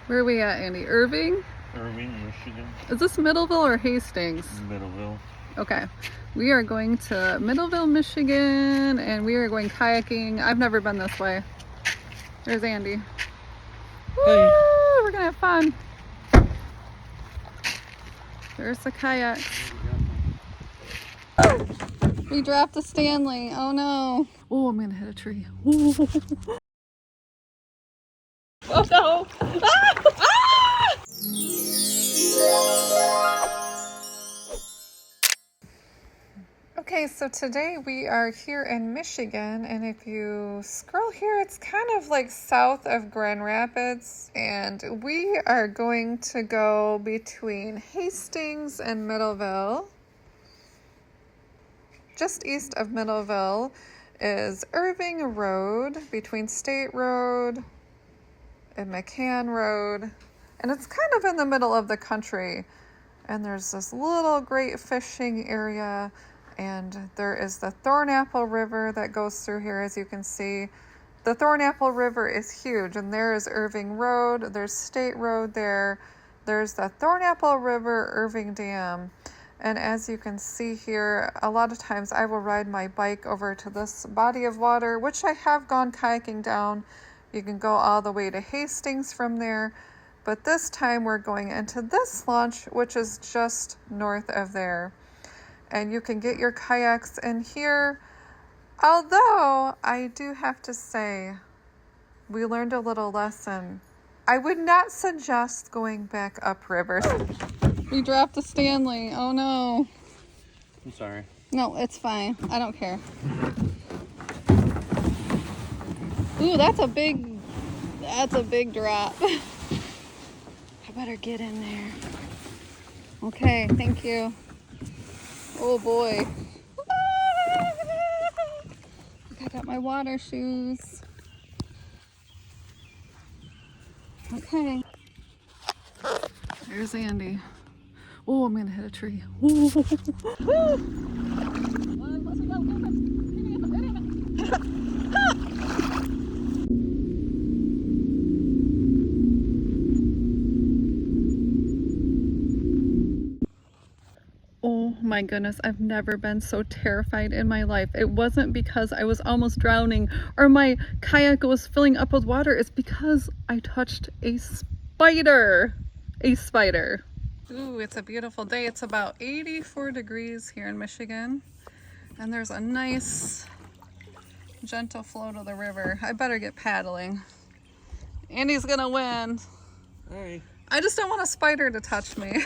Where are we at, Andy? Irving? Irving, Michigan. Is this Middleville or Hastings? Middleville. Okay. We are going to Middleville, Michigan, and we are going kayaking. I've never been this way. There's Andy. Woo! We're gonna have fun. There's the kayak. Oh! We dropped a Stanley. Oh no. Oh, I'm gonna hit a tree. Ooh. Oh no! Ah! Ah! Okay, so today we are here in Michigan, and if you scroll here, it's kind of like south of Grand Rapids, and we are going to go between Hastings and Middleville. Just east of Middleville is Irving Road, between State Road and McCann Road, and it's kind of in the middle of the country, and there's this little great fishing area, and there is the Thornapple River that goes through here. As you can see, the Thornapple River is huge, and there is Irving Road, there's State Road there, there's the Thornapple River Irving Dam, and as you can see here, a lot of times I will ride my bike over to this body of water, which I have gone kayaking down. You can go all the way to Hastings from there, but this time we're going into this launch, which is just north of there. And you can get your kayaks in here, although I do have to say, we learned a little lesson. I would not suggest going back upriver. We dropped a Stanley. Oh no. I'm sorry. No, it's fine. I don't care. Ooh, that's a big drop. I better get in there. Okay, thank you. Oh boy. I got my water shoes. Okay. There's Andy. Oh, I'm gonna hit a tree. Ooh. Oh my goodness, I've never been so terrified in my life. It wasn't because I was almost drowning or my kayak was filling up with water. It's because I touched a spider. A spider. Ooh, it's a beautiful day. It's about 84 degrees here in Michigan. And there's a nice, gentle flow to the river. I better get paddling. Andy's gonna win. All right. I just don't want a spider to touch me.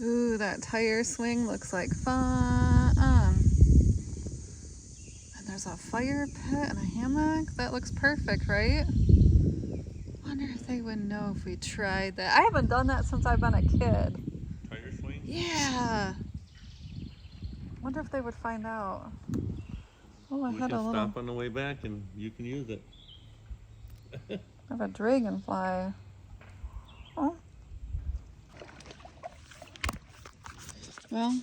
Ooh, that tire swing looks like fun. And there's a fire pit and a hammock. That looks perfect, right? Wonder if they would know if we tried that. I haven't done that since I've been a kid. Tire swing? Yeah. Wonder if they would find out. Oh, I We had can a little. stop on the way back and you can use it. I have a dragonfly. Oh. Well,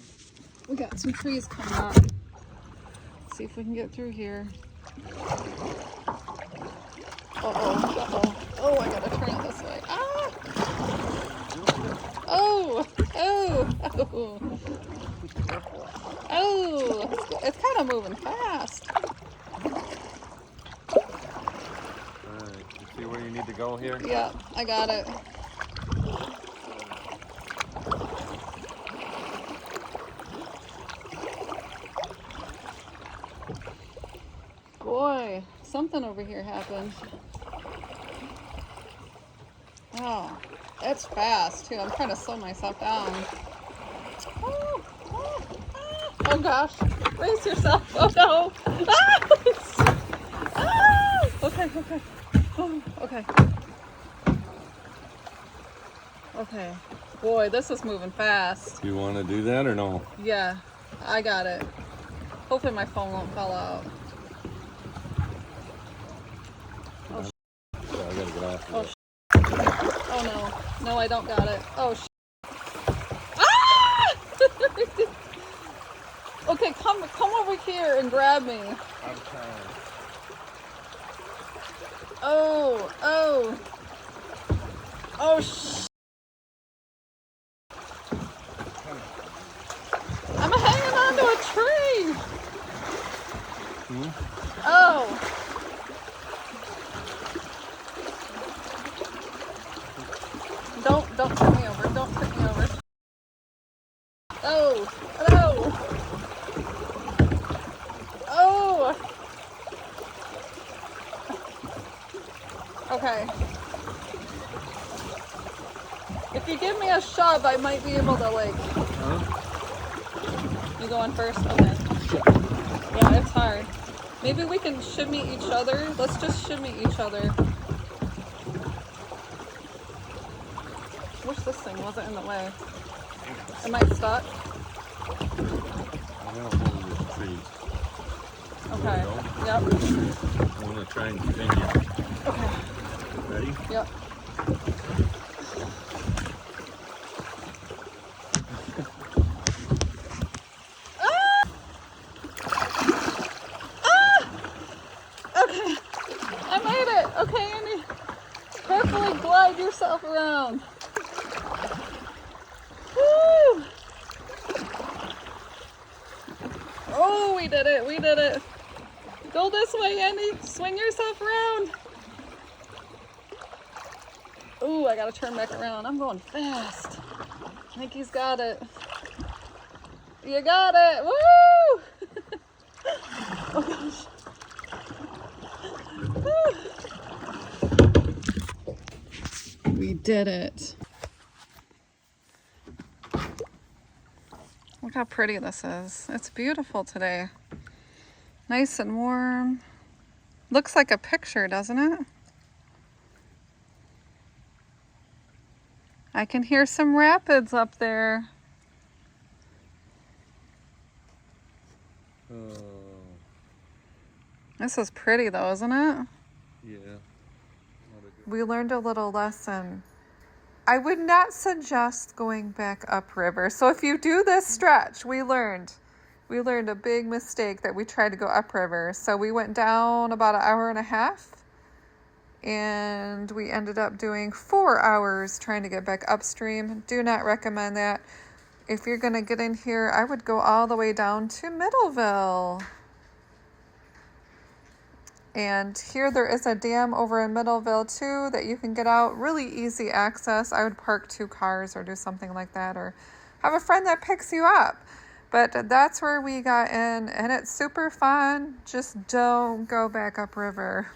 we got some trees coming up. Let's see if we can get through here. Uh-oh. Oh, I gotta turn it this way. Ah! Oh! Oh! It's kind of moving fast. Alright, you see where you need to go here? Yeah, I got it. Boy, something over here happened. Oh, it's fast too. I'm trying to slow myself down. Oh gosh, brace yourself. Oh no. Ah! Okay. Oh, okay. Okay. Boy, this is moving fast. Do you want to do that or no? Yeah, I got it. Hopefully my phone won't fall out. Yeah, I gotta get off of Oh no. No, I don't got it. Oh Ah! Okay, come over here and grab me. I'm trying. Oh. Oh, I'm hanging onto a tree. Oh. Don't tip me over. Don't tip me over. Oh. Oh. Oh. Okay. If you give me a shove, I might be able to like. You going first? Okay. Yeah, it's hard. Maybe we can shimmy each other. Let's just shimmy each other. Wish this thing wasn't in the way. Am I stuck? I don't know this tree. Okay. Yep. I want to try and continue. Okay. Ready? Yep. Okay. I made it. Okay, Andy. Carefully glide yourself around. Woo! Oh, we did it. We did it. Go this way, Andy. Swing yourself around. Ooh, I gotta turn back around. I'm going fast. I think he's got it. You got it. Woo! Oh gosh. We did it. Look how pretty this is. It's beautiful today. Nice and warm. Looks like a picture, doesn't it? I can hear some rapids up there. This is pretty though, isn't it? Yeah. We learned a little lesson. I would not suggest going back upriver. So if you do this stretch, we learned a big mistake that we tried to go upriver. So we went down about an hour and a half and we ended up doing 4 hours trying to get back upstream. Do not recommend that. If you're going to get in here, I would go all the way down to Middleville. And here there is a dam over in Middleville too that you can get out. Really easy access. I would park 2 cars or do something like that, or have a friend that picks you up. But that's where we got in, and it's super fun. Just don't go back upriver.